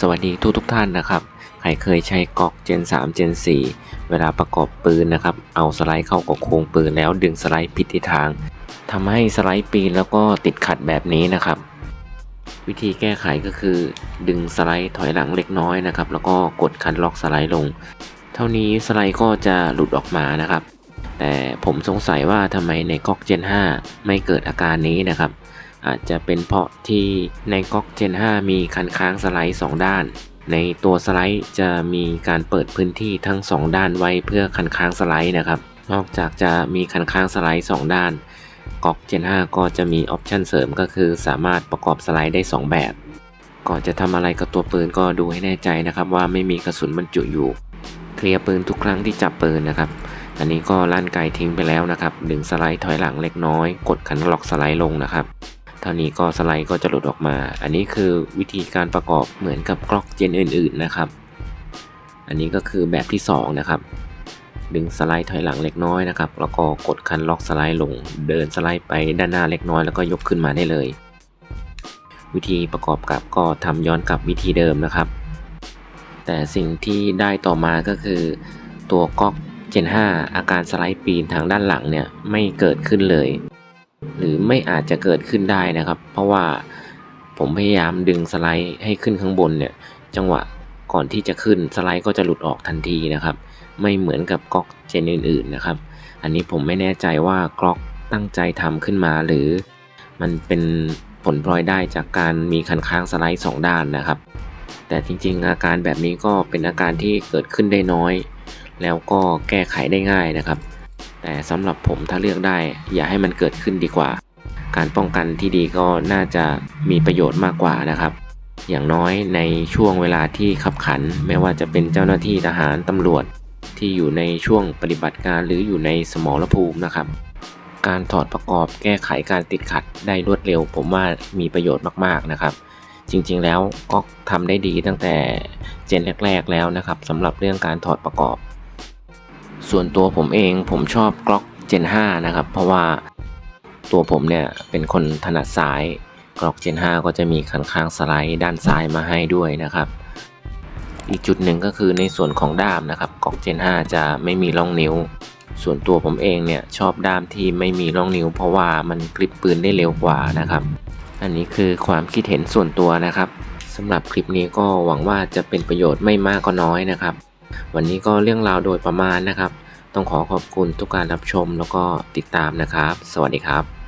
วัสดีทุกท่านนะครับใครเคยใช้ก๊อก Gen 3 Gen 4เวลาประกอบปืนนะครับเอาสไลด์เข้ากับโครงปืนแล้วดึงสไลด์ผิดทิศทางทำให้สไลด์ปีนแล้วก็ติดขัดแบบนี้นะครับวิธีแก้ไขก็คือดึงสไลด์ถอยหลังเล็กน้อยนะครับแล้วก็กดคันล็อกสไลด์ลงเท่านี้สไลด์ก็จะหลุดออกมานะครับแต่ผมสงสัยว่าทำไมในก๊อก Gen 5ไม่เกิดอาการนี้นะครับอาจจะเป็นเพราะที่ในก๊อก Gen 5 มีคันค้างสไลด์2ด้านในตัวสไลด์จะมีการเปิดพื้นที่ทั้ง2ด้านไว้เพื่อคันค้างสไลด์นะครับนอกจากจะมีคันค้างสไลด์2ด้านก๊อก Gen 5 ก็จะมีออปชันเสริมก็คือสามารถประกอบสไลด์ได้2แบบก่อนจะทำอะไรกับตัวปืนก็ดูให้แน่ใจนะครับว่าไม่มีกระสุนบรรจุอยู่เคลียร์ปืนทุกครั้งที่จับปืนนะครับอันนี้ก็ลั่นไกทิ้งไปแล้วนะครับดึงสไลด์ถอยหลังเล็กน้อยกดคันล็อกสไลด์ลงนะครับเท่านี้ก็สไลด์ก็จะหลุดออกมาอันนี้คือวิธีการประกอบเหมือนกับกล็อกเจนอื่นๆนะครับอันนี้ก็คือแบบที่2นะครับดึงสไลด์ถอยหลังเล็กน้อยนะครับแล้วก็กดคันล็อกสไลด์ลงเดินสไลด์ไปด้านหน้าเล็กน้อยแล้วก็ยกขึ้นมาได้เลยวิธีประกอบกับก็ทำย้อนกลับวิธีเดิมนะครับแต่สิ่งที่ได้ต่อมาก็คือตัวก๊อก Gen 5 อาการสไลด์ปีนทางด้านหลังเนี่ยไม่เกิดขึ้นเลยหรือไม่อาจจะเกิดขึ้นได้นะครับเพราะว่าผมพยายามดึงสไลด์ให้ขึ้นข้างบนเนี่ยจังหวะก่อนที่จะขึ้นสไลด์ก็จะหลุดออกทันทีนะครับไม่เหมือนกับก๊อกเจนอื่นๆนะครับอันนี้ผมไม่แน่ใจว่าก๊อกตั้งใจทำขึ้นมาหรือมันเป็นผลพลอยได้จากการมีคันค้างสไลด์2ด้านนะครับแต่จริงๆอาการแบบนี้ก็เป็นอาการที่เกิดขึ้นได้น้อยแล้วก็แก้ไขได้ง่ายนะครับแต่สำหรับผมถ้าเลือกได้อย่าให้มันเกิดขึ้นดีกว่าการป้องกันที่ดีก็น่าจะมีประโยชน์มากกว่านะครับอย่างน้อยในช่วงเวลาที่ขับขันไม่ว่าจะเป็นเจ้าหน้าที่ทหารตำรวจที่อยู่ในช่วงปฏิบัติการหรืออยู่ในสมรภูมินะครับการถอดประกอบแก้ไขการติดขัดได้รวดเร็วผมว่ามีประโยชน์มากๆนะครับจริงๆแล้วก็ทำได้ดีตั้งแต่เจนแรกๆแล้วนะครับสำหรับเรื่องการถอดประกอบส่วนตัวผมเองผมชอบกล็อก Gen 5 นะครับเพราะว่าตัวผมเนี่ยเป็นคนถนัดซ้ายกล็อก Gen 5 ก็จะมีคันค้างสไลด์ด้านซ้ายมาให้ด้วยนะครับอีกจุดหนึ่งก็คือในส่วนของด้ามนะครับกล็อก Gen 5 จะไม่มีร่องนิ้วส่วนตัวผมเองเนี่ยชอบด้ามที่ไม่มีร่องนิ้วเพราะว่ามันกริปปืนได้เร็วกว่านะครับอันนี้คือความคิดเห็นส่วนตัวนะครับสำหรับคลิปนี้ก็หวังว่าจะเป็นประโยชน์ไม่มากก็น้อยนะครับวันนี้ก็เรื่องราวโดยประมาณนะครับต้องขอบคุณทุกการรับชมแล้วก็ติดตามนะครับสวัสดีครับ